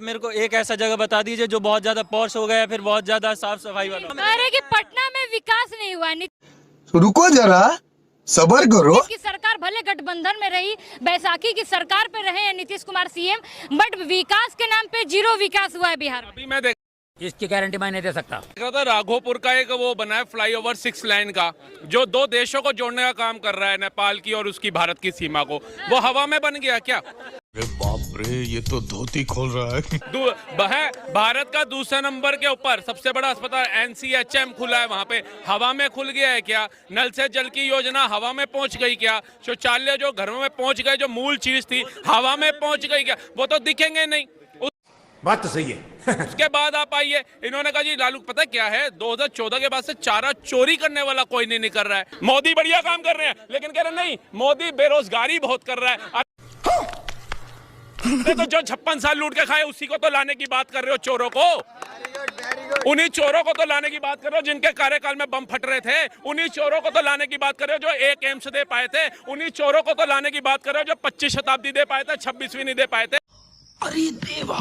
मेरे को एक ऐसा जगह बता दीजिए जो बहुत ज्यादा पॉश हो गया, फिर बहुत ज्यादा साफ सफाई वाला। कह रहे कि पटना में विकास नहीं हुआ। रुको जरा, सबर करो। नीतीश की सरकार भले गठबंधन में रही, बैसाखी की सरकार पे रहे हैं नीतीश कुमार सीएम, बट विकास के नाम पे जीरो विकास हुआ है बिहार में। अभी मैं देख इसकी गारंटी मैं नहीं दे सकता। था राघोपुर का एक वो बना है फ्लाईओवर 6 लाइन का, जो 2 देशों को जोड़ने का काम कर रहा है, नेपाल की और उसकी भारत की सीमा को। वो हवा में बन गया क्या? अरे बाप रे, ये तो धोती खोल रहा है। भारत का दूसरे नंबर के ऊपर सबसे बड़ा अस्पताल NCHM खुला है, वहाँ पे हवा में खुल गया है क्या? नल से जल की योजना हवा में पहुँच गई क्या? शौचालय जो घरों में पहुँच गए, जो मूल चीज थी, हवा में पहुँच गई क्या? वो तो दिखेंगे नहीं। बात तो सही है। उसके बाद आप आइए, इन्होंने कहा जी लालू, पता क्या है, 2014 के बाद से चारा चोरी करने वाला कोई नहीं कर रहा है। मोदी बढ़िया काम कर रहे हैं, लेकिन कह रहे नहीं, मोदी बेरोजगारी बहुत कर रहा है। तो जो 56 साल लूट के खाए, उसी को तो लाने की बात कर रहे हो, चोरों को। उन्हीं चोरों को तो लाने की बात कर रहे हो जिनके कार्यकाल में बम फट रहे थे। उन्हीं चोरों को तो लाने की बात कर रहे हो जो 1 एम्स दे पाए थे। उन्हीं चोरों को तो लाने की बात कर रहे हो जो 25 शताब्दी दे पाए थे, 26वीं नहीं दे पाए थे। अरे देवा,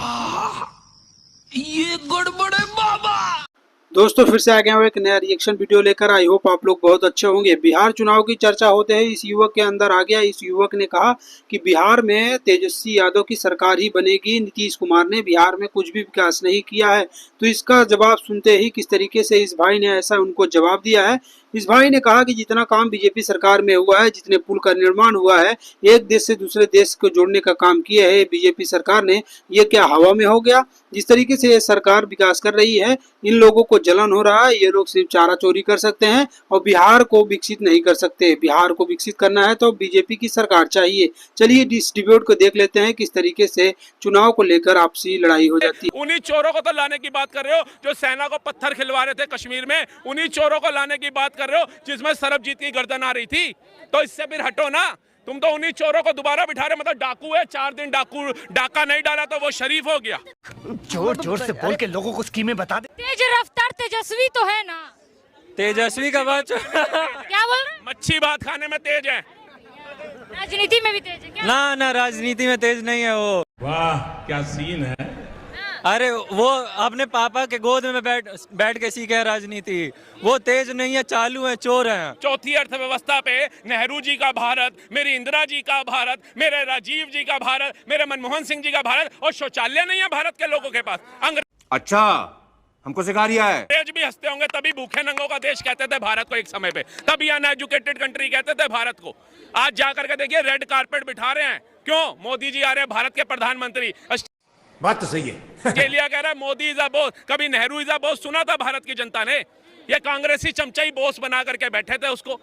ये गड़बड़ है बाबा। दोस्तों फिर से आ गया हूँ एक नया रिएक्शन वीडियो लेकर। आई होप आप लोग बहुत अच्छे होंगे। बिहार चुनाव की चर्चा होते हैं इस युवक के अंदर आ गया। इस युवक ने कहा कि बिहार में तेजस्वी यादव की सरकार ही बनेगी, नीतीश कुमार ने बिहार में कुछ भी विकास नहीं किया है। तो इसका जवाब सुनते ही किस तरीके से इस भाई ने ऐसा उनको जवाब दिया है। इस भाई ने कहा कि जितना काम बीजेपी सरकार में हुआ है, जितने पुल का निर्माण हुआ है, एक देश से दूसरे देश को जोड़ने का काम किया है बीजेपी सरकार ने, ये क्या हवा में हो गया? जिस तरीके से ये सरकार विकास कर रही है, इन लोगों को जलन हो रहा है। ये लोग सिर्फ चारा चोरी कर सकते हैं और बिहार को विकसित नहीं कर सकते। बिहार को विकसित करना है तो बीजेपी की सरकार चाहिए। चलिए इस डिबेट को देख लेते हैं किस तरीके से चुनाव को लेकर आपसी लड़ाई हो जाती है। उन्हीं चोरों को तो लाने की बात कर रहे हो जो सेना को पत्थर खिलवा रहे थे कश्मीर में। उन्हीं चोरों को लाने की बात कर रहे हो जिसमें सरबजीत की गर्दन आ रही थी। तो इससे फिर हटो ना। तुम तो उन्हीं चोरों को दोबारा बिठा रहे, मतलब डाकू है, 4 दिन डाका नहीं डाला तो वो शरीफ हो गया। जोर जोर से बोल के लोगों को स्कीमें बता दे। तेज रफ्तार तेजस्वी तो है ना? तेजस्वी का बात क्या बोल रहे? मच्छी भात खाने में तेज है, राजनीति में भी तेज है क्या? ना राजनीति में तेज नहीं है वो। वाह क्या सीन है। अरे वो अपने पापा के गोद में बैठ के सीखे है राजनीति। वो तेज नहीं है, चालू है, चोर है। चौथी अर्थव्यवस्था पे नेहरू जी का भारत, मेरी इंदिरा जी का भारत, मेरे राजीव जी का भारत, मेरे मनमोहन सिंह जी का भारत, और शौचालय नहीं है भारत के लोगों के पास। अच्छा, हमको सिखा रिया है। अंग्रेज भी हंसते होंगे, तभी भूखे नंगों का देश कहते थे भारत को एक समय पे, तभी अनएजुकेटेड कंट्री कहते थे भारत को। आज जाकर के देखिए रेड कारपेट बिठा रहे हैं। क्यों? मोदी जी आ रहे हैं, भारत के प्रधानमंत्री। बात तो सही है। केलिया कह रहा है मोदी इज अ बॉस। कभी नेहरू इज अ बॉस सुना था भारत की जनता ने? ये कांग्रेसी चमचा ही बॉस बना करके बैठे थे उसको।